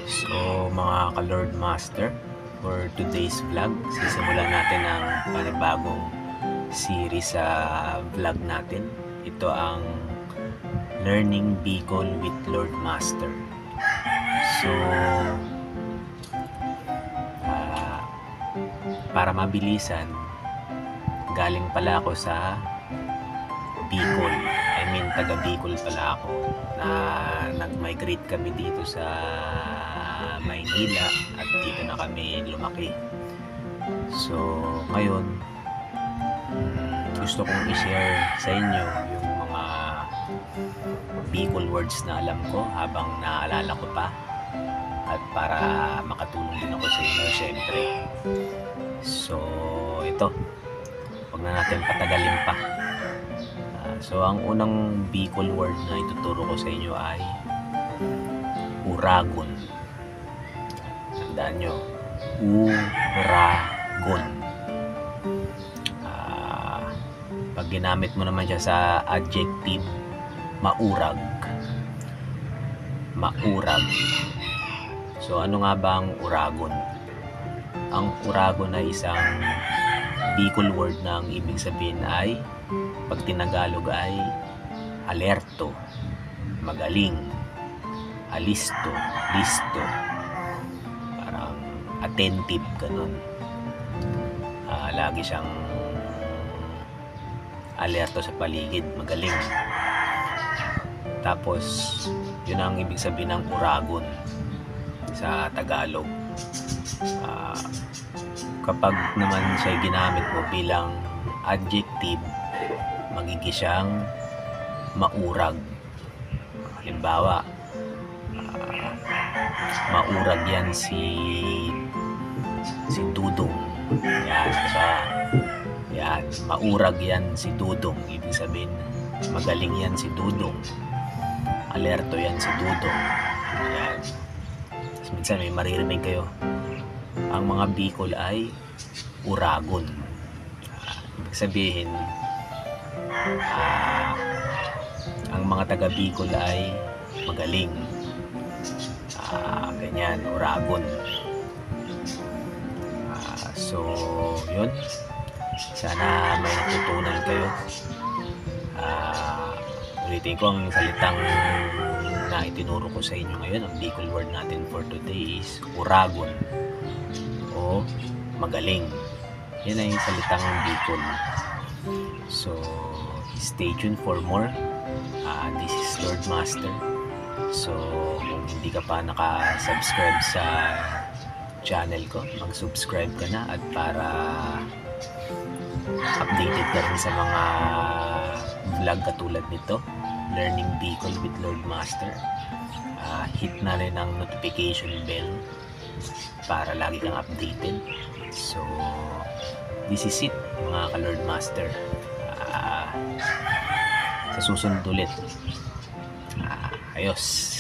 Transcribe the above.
So mga ka-Lord Master, for today's vlog, sisimulan natin ang panibagong series sa vlog natin. Ito ang Learning Bicol with Lord Master. So para mabilisan, galing pala ako sa Bicol. I mean, taga Bicol pala ako. Na nag-migrate kami dito sa Maynila at dito na kami lumaki. So, ngayon, gusto kong i-share sa inyo yung mga Bicol words na alam ko habang naalala ko pa, at para makatulong din ako sa inyo syempre. So, ito, huwag na natin patagalin pa. So, ang unang Bicol word na ituturo ko sa inyo ay uragon. Tandaan nyo, uragon. Pag ginamit mo naman siya sa adjective, maurag. Maurag. So, ano nga ba ang uragon? Ang uragon ay isang Bicol word na ang ibig sabihin ay, pag tinagalog ay alerto, magaling, alisto, listo, parang attentive, ganun. Lagi siyang alerto sa paligid, magaling. Tapos, yun ang ibig sabihin ng uragon sa Tagalog. Kapag naman siya ginamit mo bilang adjective, magiging siyang maurag. Halimbawa, maurag yan si Dudong. Yan siya. Yan, maurag yan si Dudong. Ibig sabihin, magaling yan si Dudong. Alerto yan si Dudong. Yan. Tapos minsan may maririnig kayo, ang mga Bicol ay uragon. Ibig sabihin, ang mga taga Bicol ay magaling. Ganyan, uragon. So, yun. Sana may natutunan kayo. Ulitin ko ang salitang na itinuro ko sa inyo ngayon. Ang Bicol word natin for today is uragon o magaling. Yan ay salitang Bicol. So, stay tuned for more. This is Lord Master. So, kung hindi ka pa naka-subscribe sa channel ko, mag-subscribe ka na, at para updated ka rin sa mga vlog katulad nito, Learning Bicol with Lord Master. Hit na rin ang notification bell para lagi kang updated. So, this is it, mga ka-Lord Master. Sa susunod ulit. Ayos.